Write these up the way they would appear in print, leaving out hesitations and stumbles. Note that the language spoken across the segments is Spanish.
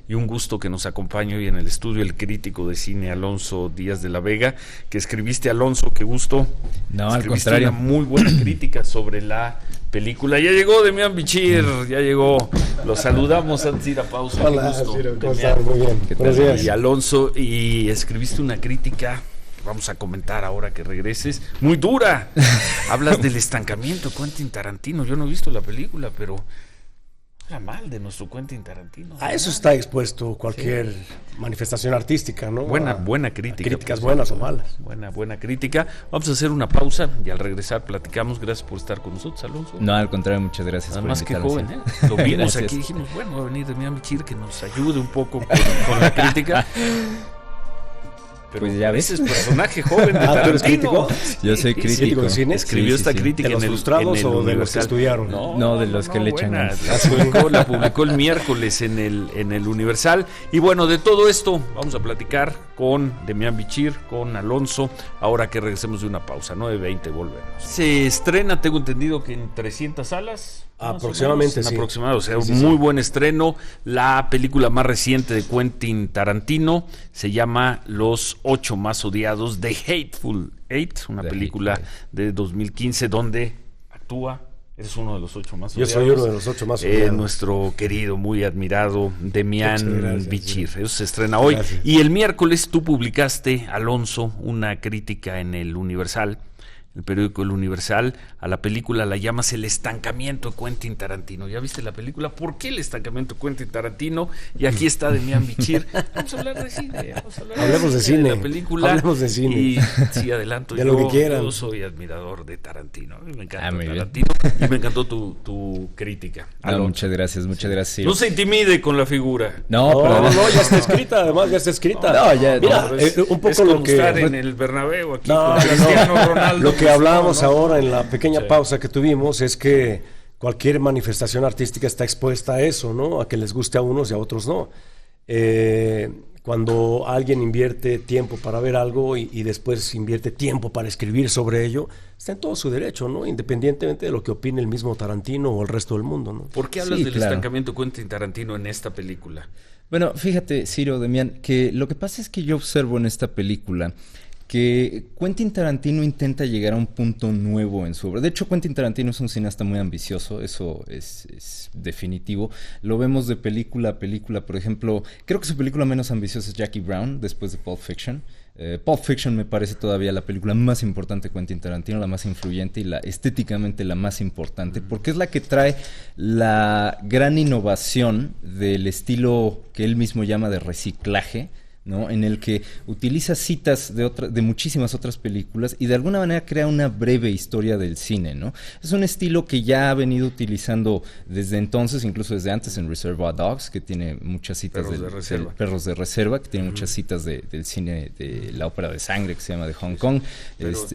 y un gusto que nos acompañe hoy en el estudio el crítico de cine Alonso Díaz de la Vega, que escribiste, Alonso, qué gusto. No, al escribiste contrario. una muy buena crítica sobre la película. Ya llegó Demián Bichir, ya llegó. Los saludamos antes de ir a pausa. Hola, Ciro, ¿cómo estás? Muy bien. Buenos días. Y Alonso, y escribiste una crítica, vamos a comentar ahora que regreses, muy dura. Hablas del estancamiento, Quentin Tarantino. Yo no he visto la película, pero habla mal de nuestro Quentin Tarantino. A eso está expuesto cualquier manifestación artística, ¿no? Buena crítica. Críticas buenas o malas. Buena crítica. Vamos a hacer una pausa y al regresar platicamos. Gracias por estar con nosotros, Alonso. No, al contrario, muchas gracias. Nada por más que invitarnos. joven, Lo vimos Gracias. aquí, dijimos, bueno, va a venir Demián Bichir que nos ayude un poco con la crítica. Pero Pues ya ves. ese es personaje joven de ¿tú eres Tarantino. crítico? Yo soy crítico. ¿Crítico de cine? Escribió esta crítica ¿De los en el frustrados en el o de los que Universal. estudiaron? No, de los que le echan buena. ganas. La publicó el miércoles en el Universal. Y bueno, de todo esto vamos a platicar con Demián Bichir, con Alonso, ahora que regresemos de una pausa. 9:20 volvemos. Se estrena, tengo entendido que en 300 salas. Aproximadamente, sí. Aproximadamente, o sea, Sí, un sí. muy buen estreno. La película más reciente de Quentin Tarantino se llama Los 8 más odiados, The Hateful Eight, una The película Hateful de 2015 donde actúa, eres uno de los 8 más Yo odiados. soy uno de los 8 más odiados. Nuestro querido, muy admirado Muchas Demián gracias, Bichir. sí. Eso se estrena hoy. Gracias. Y el miércoles tú publicaste, Alonso, una crítica en el Universal, el periódico El Universal, a la película la llamas El estancamiento de Quentin Tarantino. ¿Ya viste la película? ¿Por qué el estancamiento de Quentin Tarantino? Y aquí está Demián Bichir. Vamos a hablar de cine. Hablemos de cine. La película. Hablemos de cine. Y sí, adelanto. De lo que quieran. Yo soy admirador de Tarantino. A mí me encanta muy bien. Tarantino. Y me encantó tu crítica. No, Alonso. muchas gracias. Ciro. No se intimide con la figura. No, No, pero no, ya está escrita, además ya está escrita. No, ya- Mira, No, es, un poco es como lo que... estar en el Bernabéu aquí No, con no, Cristiano no. Ronaldo. Lo que hablábamos No, no. ahora en la pequeña Sí. pausa que tuvimos es que cualquier manifestación artística está expuesta a eso, ¿no? A que les guste a unos y a otros no. Cuando alguien invierte tiempo para ver algo y después invierte tiempo para escribir sobre ello, está en todo su derecho, ¿no? Independientemente de lo que opine el mismo Tarantino o el resto del mundo, ¿no? ¿Por qué hablas Sí, del claro. estancamiento de Quentin Tarantino en esta película? Bueno, fíjate, Ciro, Demián, que lo que pasa es que yo observo en esta película que Quentin Tarantino intenta llegar a un punto nuevo en su obra. De hecho, Quentin Tarantino es un cineasta muy ambicioso, eso es definitivo. Lo vemos de película a película. Por ejemplo, creo que su película menos ambiciosa es Jackie Brown, después de Pulp Fiction. Pulp Fiction me parece todavía la película más importante de Quentin Tarantino, la más influyente y estéticamente la más importante, porque es la que trae la gran innovación del estilo que él mismo llama de reciclaje, ¿no? En el que utiliza citas de muchísimas otras películas y de alguna manera crea una breve historia del cine, ¿no? Es un estilo que ya ha venido utilizando desde entonces, incluso desde antes en Reservoir Dogs, que tiene muchas citas Perros de Reserva, que tiene muchas citas del cine, de la ópera de sangre que se llama de Hong Kong.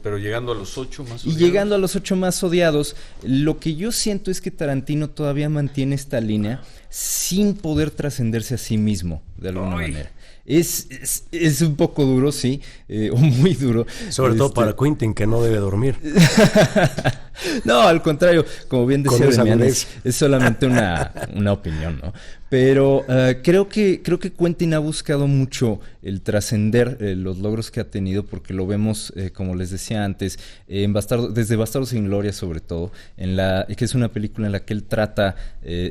Pero llegando a los 8 más Y odiados. llegando a los 8 más odiados, lo que yo siento es que Tarantino todavía mantiene esta línea sin poder trascenderse a sí mismo, de alguna manera. Es un poco duro, sí, o muy duro. Sobre todo para Quentin, que no debe dormir. No, al contrario, como bien decía Con esa Demián, dureza. es solamente una opinión, ¿no? Pero creo que Quentin ha buscado mucho el trascender los logros que ha tenido, porque lo vemos, como les decía antes, desde Bastardos sin Gloria sobre todo, que es una película en la que él trata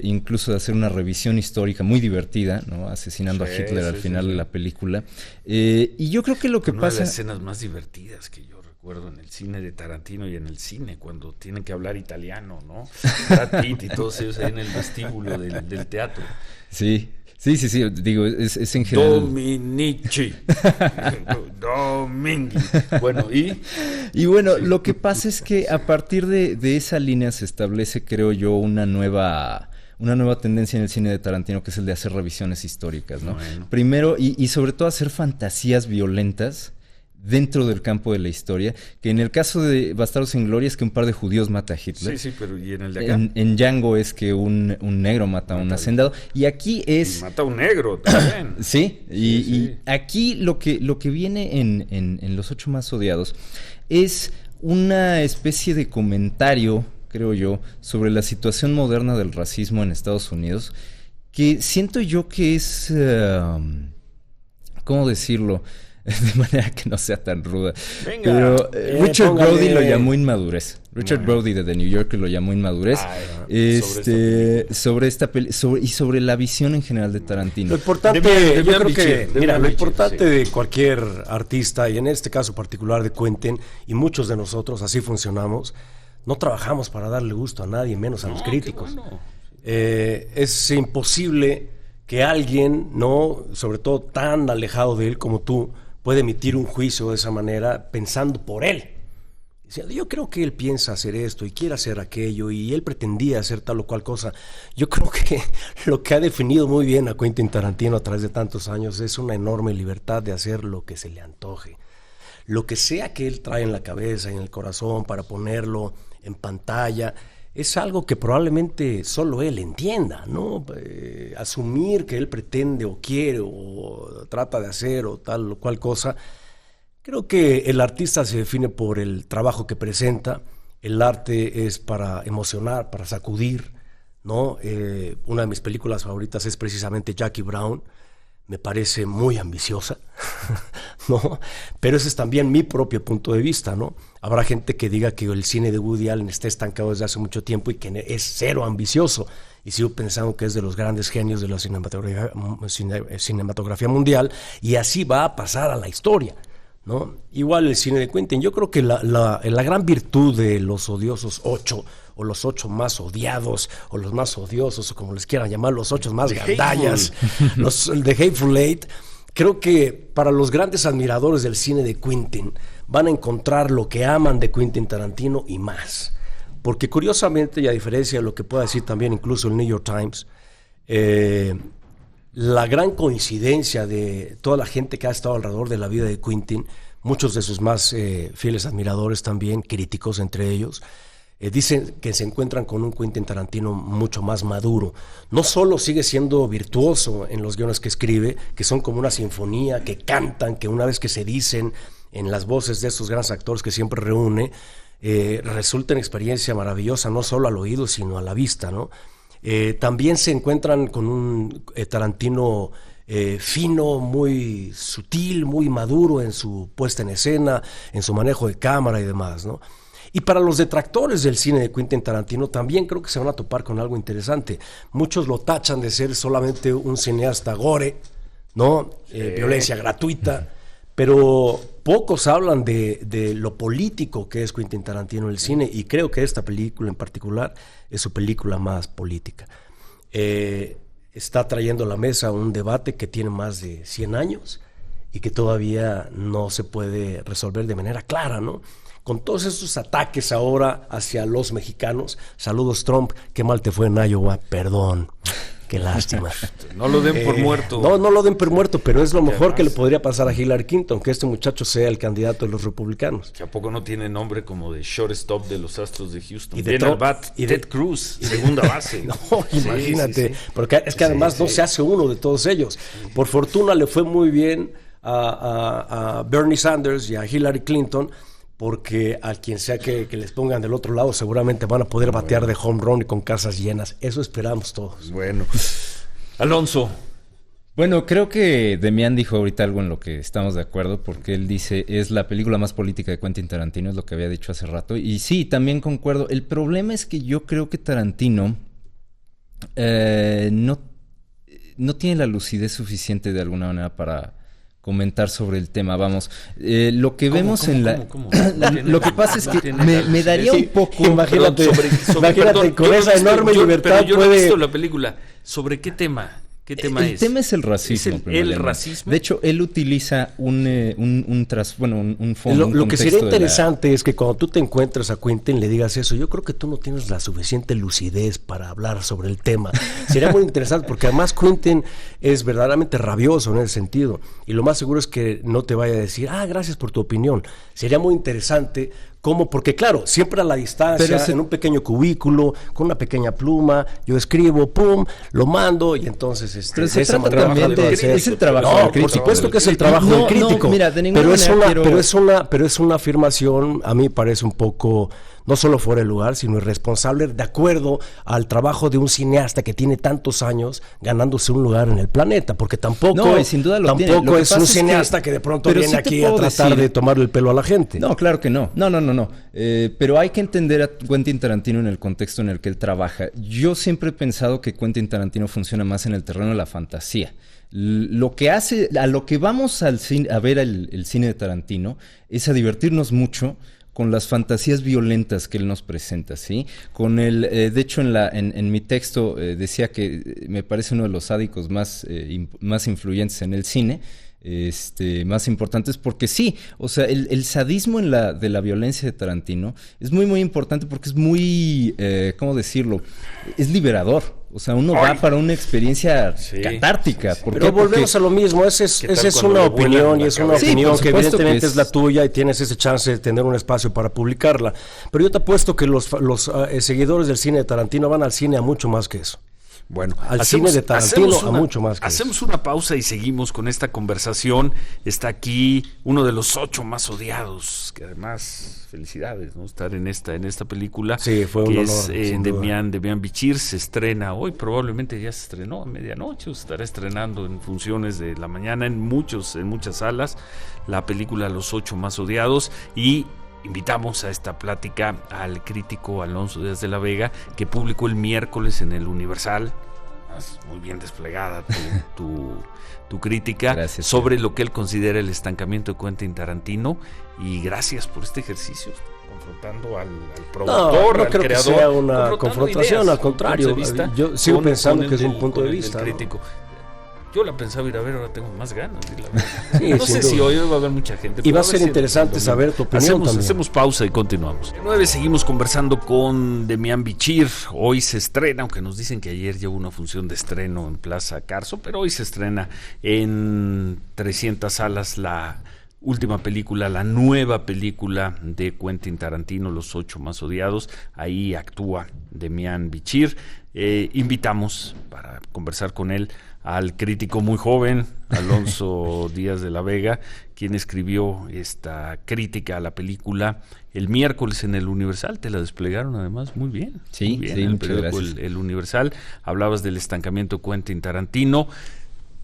incluso de hacer una revisión histórica muy divertida, ¿no? Asesinando a Hitler al final de la película. Y yo creo que lo que Una pasa... de las escenas más divertidas que yo recuerdo en el cine de Tarantino y en el cine, cuando tienen que hablar italiano, ¿no? Brad Pitt y todos ellos ahí en el vestíbulo del teatro. Sí, digo, es en general... Dominici. Domingui. Bueno, Y bueno, lo que pasa es que a partir de esa línea se establece, creo yo, una nueva tendencia en el cine de Tarantino, que es el de hacer revisiones históricas, ¿no? Bueno. Primero, y sobre todo hacer fantasías violentas dentro del campo de la historia, que en el caso de Bastardos sin Gloria es que un par de judíos mata a Hitler. Sí, pero ¿y en el de acá? En Django es que un negro mata a un hacendado. Y aquí es... Y mata a un negro también. Sí, y Sí. aquí lo que viene en Los 8 más odiados es una especie de comentario, creo yo, sobre la situación moderna del racismo en Estados Unidos, que siento yo que es, ¿cómo decirlo? De manera que no sea tan ruda. Venga. Pero Richard póngale. Brody lo llamó inmadurez. Richard Brody de The New Yorker lo llamó inmadurez. Sobre la visión en general de Tarantino. Lo importante, Demian yo creo Bichir, que, Demian mira, lo Bichir, importante sí. de cualquier artista, y en este caso particular de Quentin, y muchos de nosotros así funcionamos, no trabajamos para darle gusto a nadie, menos a los críticos. Bueno. Es imposible que alguien, no, sobre todo tan alejado de él como tú, puede emitir un juicio de esa manera pensando por él. Diciendo, yo creo que él piensa hacer esto y quiere hacer aquello y él pretendía hacer tal o cual cosa. Yo creo que lo que ha definido muy bien a Quentin Tarantino a través de tantos años es una enorme libertad de hacer lo que se le antoje. Lo que sea que él trae en la cabeza y en el corazón para ponerlo en pantalla es algo que probablemente solo él entienda, ¿no? Asumir que él pretende o quiere o trata de hacer o tal o cual cosa. Creo que el artista se define por el trabajo que presenta. El arte es para emocionar, para sacudir, ¿no? Una de mis películas favoritas es precisamente Jackie Brown. Me parece muy ambiciosa, ¿no? Pero ese es también mi propio punto de vista, ¿no? Habrá gente que diga que el cine de Woody Allen está estancado desde hace mucho tiempo y que es cero ambicioso. Y sigo pensando que es de los grandes genios de la cinematografía mundial, y así va a pasar a la historia, ¿no? Igual el cine de Quentin. Yo creo que la gran virtud de Los Odiosos 8, o los 8 más odiados, o los más odiosos, o como les quieran llamar, los 8 más gandallas, el de Hateful Eight, creo que para los grandes admiradores del cine de Quentin van a encontrar lo que aman de Quentin Tarantino y más. Porque curiosamente, y a diferencia de lo que pueda decir también incluso el New York Times, la gran coincidencia de toda la gente que ha estado alrededor de la vida de Quentin, muchos de sus más fieles admiradores también, críticos entre ellos, dicen que se encuentran con un Quentin Tarantino mucho más maduro. No solo sigue siendo virtuoso en los guiones que escribe, que son como una sinfonía, que cantan, que una vez que se dicen en las voces de estos grandes actores que siempre reúne, resulta una experiencia maravillosa, no solo al oído, sino a la vista, ¿no? También se encuentran con un Tarantino fino, muy sutil, muy maduro en su puesta en escena, en su manejo de cámara y demás, ¿no? Y para los detractores del cine de Quentin Tarantino también creo que se van a topar con algo interesante. Muchos lo tachan de ser solamente un cineasta gore, ¿no? Violencia gratuita, pero pocos hablan de lo político que es Quentin Tarantino en el cine, y creo que esta película en particular es su película más política. Está trayendo a la mesa un debate que tiene más de 100 años y que todavía no se puede resolver de manera clara, ¿no? Con todos esos ataques ahora hacia los mexicanos. Saludos, Trump, qué mal te fue en Iowa, perdón, qué lástima. No lo den por muerto. No lo den por muerto, pero es lo mejor que le podría pasar a Hillary Clinton, que este muchacho sea el candidato de los republicanos. Que a poco no tiene nombre como de shortstop de los Astros de Houston. Y de Viene Trump, al bat, y de Ted Cruz, segunda base. No, Sí, imagínate, sí, sí. porque es que además no se hace uno de todos ellos. Por fortuna le fue muy bien a Bernie Sanders y a Hillary Clinton, porque a quien sea que les pongan del otro lado seguramente van a poder batear de home run y con casas llenas. Eso esperamos todos. Bueno, Alonso. Bueno, creo que Demian dijo ahorita algo en lo que estamos de acuerdo, porque él dice, es la película más política de Quentin Tarantino, es lo que había dicho hace rato, y sí, también concuerdo. El problema es que yo creo que Tarantino no tiene la lucidez suficiente de alguna manera para comentar sobre el tema. Vamos, lo que vemos en la... Lo que pasa es que me daría un poco... Imagínate, Perdón, con yo esa no he visto- enorme yo- libertad pero yo no he puede... visto la película. ¿Sobre qué tema? ¿Qué tema El es? tema es el racismo. ¿Es el primordialmente. racismo? De hecho, él utiliza un fondo. Lo que sería interesante es que cuando tú te encuentres a Quentin le digas eso. Yo creo que tú no tienes la suficiente lucidez para hablar sobre el tema. Sería muy interesante, porque además Quentin es verdaderamente rabioso en ese sentido, y lo más seguro es que no te vaya a decir, gracias por tu opinión. Sería muy interesante cómo, porque claro, siempre a la distancia, en un pequeño cubículo, con una pequeña pluma, yo escribo, pum, lo mando, y entonces Pero de se esa trata manera también puede de... ser. Es el trabajo del No, por crítico. supuesto que es el trabajo del crítico. No, mira, de ninguna pero es manera una, quiero... pero es una afirmación, a mí me parece un poco, no solo fuera de lugar, sino irresponsable de acuerdo al trabajo de un cineasta que tiene tantos años ganándose un lugar en el planeta, porque tampoco, No, y sin duda lo tiene. tampoco Lo que es pasa un es cineasta que de pronto pero viene sí te aquí a puedo tratar decir- de tomarle el pelo a la gente. No, claro que no. No. Pero hay que entender a Quentin Tarantino en el contexto en el que él trabaja. Yo siempre he pensado que Quentin Tarantino funciona más en el terreno de la fantasía. Lo que hace, a lo que vamos al cine, a ver el cine de Tarantino, es a divertirnos mucho con las fantasías violentas que él nos presenta, ¿sí? Con el, de hecho, en mi texto decía que me parece uno de los sádicos más influyentes en el cine. Más importantes porque sí, o sea, el sadismo de la violencia de Tarantino es muy importante porque es muy, ¿cómo decirlo? Es liberador. O sea, uno va para una experiencia catártica. ¿Por qué? Pero volvemos Porque- a lo mismo, esa es una opinión y es una Sí, opinión por que supuesto evidentemente que es la tuya y tienes ese chance de tener un espacio para publicarla. Pero yo te apuesto que los seguidores del cine de Tarantino van al cine a mucho más que eso. Bueno, Al cine de Tarantino, a mucho más que hacemos una pausa y seguimos con esta conversación. Está aquí uno de los 8 más odiados, que además, felicidades, ¿no? Estar en esta película. Sí, fue un que honor, es sin duda. Demián Bichir. Se estrena hoy, probablemente ya se estrenó a medianoche, o se estará estrenando en funciones de la mañana en muchas salas, la película Los 8 más odiados. Y invitamos a esta plática al crítico Alonso Díaz de la Vega, que publicó el miércoles en el Universal. Muy bien desplegada tu crítica. Gracias, sobre lo que él considera el estancamiento de Quentin Tarantino. Y gracias por este ejercicio, confrontando al productor, no al creo creador. que sea una confrontando confrontación, ideas, al contrario. puntos de vista Yo sigo pensando el que es un del- punto con de el del vista, ¿no? crítico. Yo la pensaba ir a ver, ahora tengo más ganas de ir a ver. Sí, No sin sé si duda. hoy va a haber mucha gente. Y pero va a ver ser si interesante el saber tu opinión también. Hacemos pausa y continuamos. En 9 seguimos conversando con Demián Bichir. Hoy se estrena, aunque nos dicen que ayer ya hubo una función de estreno en Plaza Carso, pero hoy se estrena en 300 salas la última película, la nueva película de Quentin Tarantino, Los 8 más odiados. Ahí actúa Demián Bichir. Invitamos para conversar con él al crítico muy joven, Alonso Díaz de la Vega, quien escribió esta crítica a la película el miércoles en el Universal. Te la desplegaron además muy bien. Sí, muy bien, sí, el muchas periódico gracias. el Universal. Hablabas del estancamiento de Quentin Tarantino.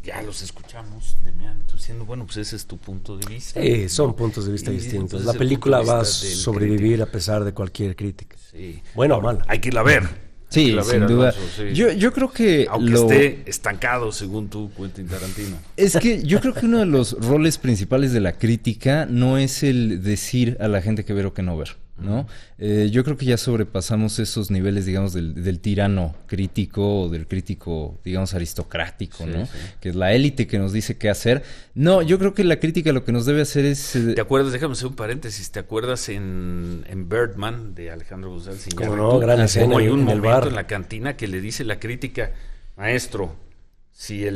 Ya los escuchamos, Demián, tú diciendo, bueno, pues ese es tu punto de vista. Sí, son puntos de vista Y distintos. entonces La el película punto de va a vista del sobrevivir crítico. a pesar de cualquier crítica. Sí. Buena o mala. Hay que irla a ver. Hay que Sí, irla a ver, sin duda. Alonso, sí. Yo creo que Aunque esté estancado, según tú, Quentin Tarantino. Es que yo creo que uno de los roles principales de la crítica no es el decir a la gente qué ver o qué no ver, ¿no? Yo creo que ya sobrepasamos esos niveles, digamos, del tirano crítico o del crítico, digamos, aristocrático, Sí, ¿no? sí. Que es la élite que nos dice qué hacer. No, yo creo que la crítica lo que nos debe hacer es... ¿Te acuerdas? Déjame hacer un paréntesis. ¿Te acuerdas en Birdman de Alejandro González Cómo Iñárritu? no, gran escena Como hay un en el momento bar. en la cantina que le dice la crítica, maestro,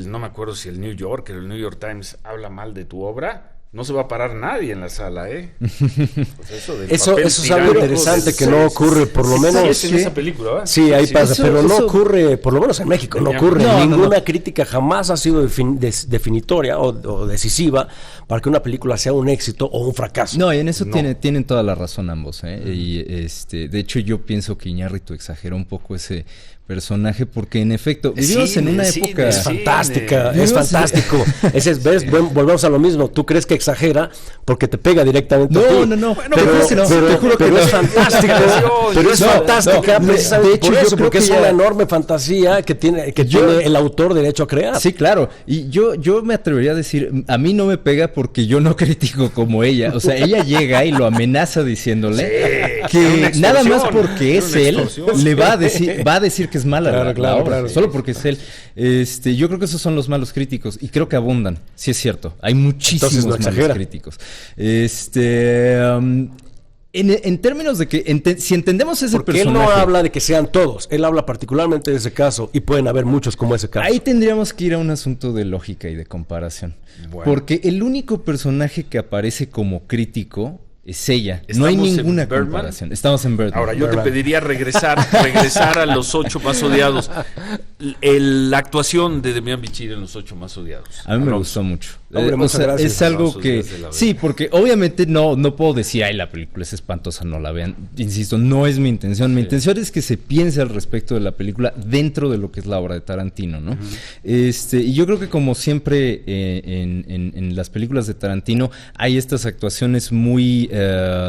no me acuerdo si el New Yorker o el New York Times habla mal de tu obra, no se va a parar nadie en la sala, ¿eh? Pues Eso es algo interesante que no ocurre, por lo menos. Sí, es en esa película, ¿verdad? Sí, ahí pasa, eso- pero no eso- ocurre, por lo menos en México, no ocurre. No, no, Ninguna no. crítica jamás ha sido definitoria o decisiva para que una película sea un éxito o un fracaso. No, y en eso No. tienen toda la razón ambos, ¿eh? Y de hecho yo pienso que Iñárritu exageró un poco ese personaje porque en efecto vivimos en una cine, época... sí. Fantástica, Cine. es fantástico. ¿Ves? Volvemos a lo mismo. Tú crees que exagera porque te pega directamente a ti. No. Bueno, te juro que no, te juro que pero no. es fantástico. Pero es No, fantástica no, precisamente de hecho, por yo eso, creo porque que es ya- una enorme fantasía que tiene el autor derecho a crear. Sí, claro. Y yo me atrevería a decir, a mí no me pega porque yo no critico como ella. O sea, ella llega y lo amenaza diciéndole era una que extorsión, nada más porque era es una él, extorsión. le va a decir que es mala Claro, la claro, obra, claro. solo porque es él. Yo creo que esos son los malos críticos y creo que abundan. Sí es cierto. Hay muchísimos Entonces no malos exagera. críticos. En términos de que si entendemos ese Porque él personaje, no habla de que sean todos, él habla particularmente de ese caso y pueden haber muchos como ese caso. ahí tendríamos que ir a un asunto de lógica y de comparación. Bueno. Porque el único personaje que aparece como crítico es ella. No hay ¿Estamos en ninguna Birdman? comparación. Estamos en Birdman. Ahora, yo Birdman. te pediría regresar a Los 8 más odiados. La actuación de Demián Bichir en Los 8 más odiados. A mí me Alonso. gustó mucho. Hombre, O muchas sea, gracias. es algo Aplausos que... desde la Sí, porque obviamente no puedo decir, ay, la película es espantosa, no la vean. Insisto, no es mi intención. Mi intención es que se piense al respecto de la película dentro de lo que es la obra de Tarantino, ¿no? Y yo creo que como siempre en las películas de Tarantino hay estas actuaciones muy,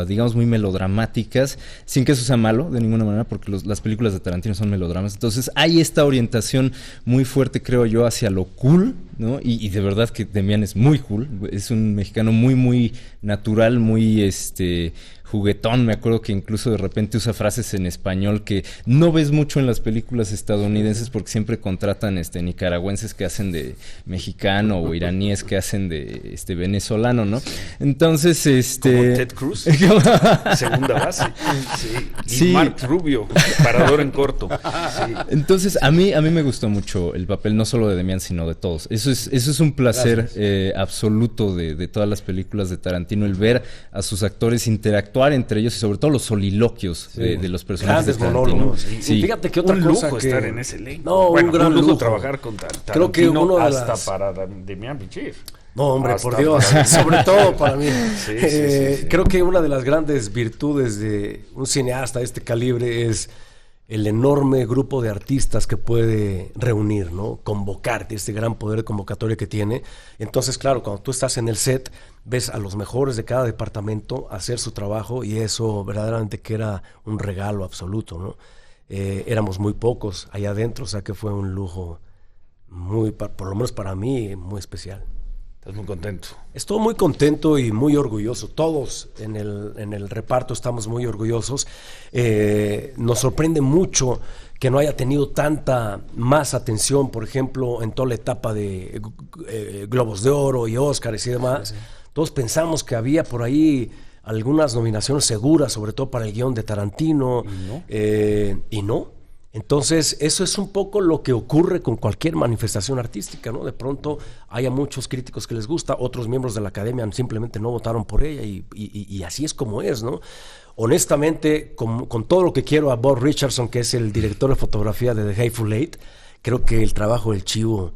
digamos, muy melodramáticas, sin que eso sea malo de ninguna manera, porque las películas de Tarantino son melodramas. Entonces hay esta orientación muy fuerte, creo yo, hacia lo cool, ¿no? Y de verdad que Demián es muy cool, es un mexicano muy, muy natural, muy juguetón. Me acuerdo que incluso de repente usa frases en español que no ves mucho en las películas estadounidenses porque siempre contratan nicaragüenses que hacen de mexicano o iraníes que hacen de venezolano, ¿no? Entonces, Como Ted Cruz, segunda base. Sí. Y Sí. Mark Rubio, parador en corto. Sí. Entonces, a mí me gustó mucho el papel, no solo de Demián, sino de todos. Eso es un placer absoluto de todas las películas de Tarantino, el ver a sus actores interactuar entre ellos y sobre todo los soliloquios de los personajes Grandes de Tarantino. monólogos. Sí. Y fíjate que otra Un cosa lujo que... estar en ese elenco. No, Bueno, un gran lujo. trabajar con Tarantino. Creo que uno de hasta las- para Demián Bichir. No, hombre, Hasta por Dios, para- sobre todo para mí. Sí, sí. Creo que una de las grandes virtudes de un cineasta de este calibre es el enorme grupo de artistas que puede reunir, ¿no? Convocarte, este gran poder de convocatoria que tiene. Entonces, claro, cuando tú estás en el set, ves a los mejores de cada departamento hacer su trabajo y eso verdaderamente que era un regalo absoluto, ¿no? Éramos muy pocos allá adentro, o sea que fue un lujo muy, por lo menos para mí, muy especial. Estás muy contento. Estoy muy contento y muy orgulloso. Todos en el reparto estamos muy orgullosos. Nos sorprende mucho que no haya tenido tanta más atención, por ejemplo, en toda la etapa de Globos de Oro y Óscares y demás. Sí. Todos pensamos que había por ahí algunas nominaciones seguras, sobre todo para el guión de Tarantino, y no. Entonces, eso es un poco lo que ocurre con cualquier manifestación artística, ¿no? De pronto hay a muchos críticos que les gusta, otros miembros de la academia simplemente no votaron por ella y así es como es, ¿no? Honestamente, con todo lo que quiero a Bob Richardson, que es el director de fotografía de The Hateful Eight, creo que el trabajo del Chivo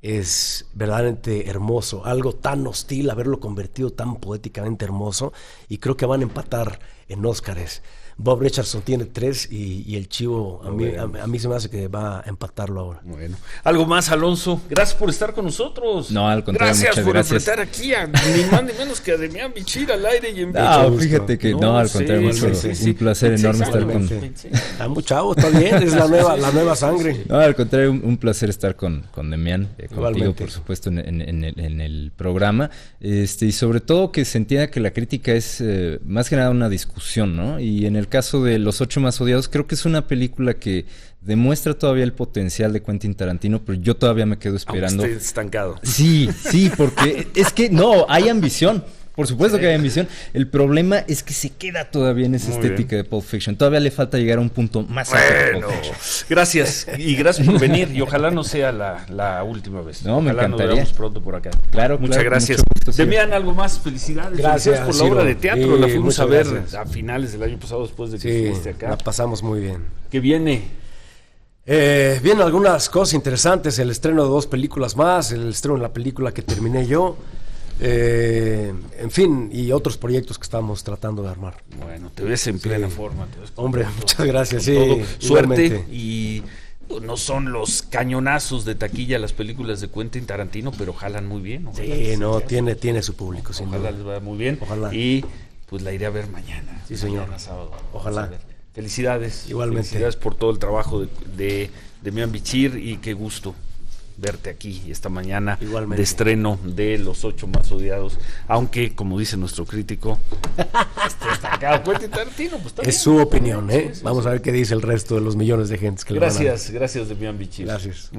es verdaderamente hermoso, algo tan hostil, haberlo convertido tan poéticamente hermoso, y creo que van a empatar en Óscares. Bob Richardson tiene 3 y el Chivo a mí se me hace que va a empatarlo ahora. Bueno, algo más, Alonso. Gracias por estar con nosotros. No, al contrario, gracias muchas por gracias. enfrentar aquí a ni más ni menos que a Demián Bichir al aire y en vivo. No, fíjate que no, al contrario, un placer enorme estar con... Está muy chavo, está bien, es la nueva sangre. No, al contrario, un placer estar con Demián, contigo, por supuesto, en el programa. Y sobre todo que se entienda que la crítica es más que nada una discusión, ¿no? Y en el caso de Los 8 más odiados, creo que es una película que demuestra todavía el potencial de Quentin Tarantino, pero yo todavía me quedo esperando. Aunque esté estancado. Sí, porque es que no, hay ambición. Por supuesto que hay ambición. El problema es que se queda todavía en esa estética de Pulp Fiction. Todavía le falta llegar a un punto más alto que Pulp Fiction. Gracias. Y gracias por venir. Y ojalá no sea la última vez. No, me ojalá encantaría. Nos vemos pronto por acá. Claro, muchas gracias. Mucho gusto, Demián, algo más. Felicidades. Gracias por la Ciro. obra de teatro. La fuimos a ver gracias. a finales del año pasado después de que Sí, estuviste acá. la pasamos muy bien. ¿Qué viene? Vienen algunas cosas interesantes, el estreno de 2 películas más, el estreno de la película que terminé yo, en fin, y otros proyectos que estamos tratando de armar. Bueno, te ves en plena forma. Hombre, muchas gracias. Sí, todo. Suerte igualmente. y no son los cañonazos de taquilla las películas de Quentin Tarantino, pero jalan muy bien. Sí, no, tiene su público, sin Ojalá duda. les vaya muy bien. Ojalá. Y pues la iré a ver mañana. Sí, señor. Mañana sábado. Ojalá. Vamos a ver. Felicidades. Igualmente. Felicidades por todo el trabajo de Demián Bichir y qué gusto verte aquí esta mañana. Igualmente. De estreno de Los 8 más odiados. Aunque, como dice nuestro crítico, está estancado. Quentin Tarantino, pues, está Es bien. su opinión, ¿eh? Sí, Vamos a ver qué dice el resto de los millones de gentes que le van a ver. Gracias, Demián Bichir. Gracias.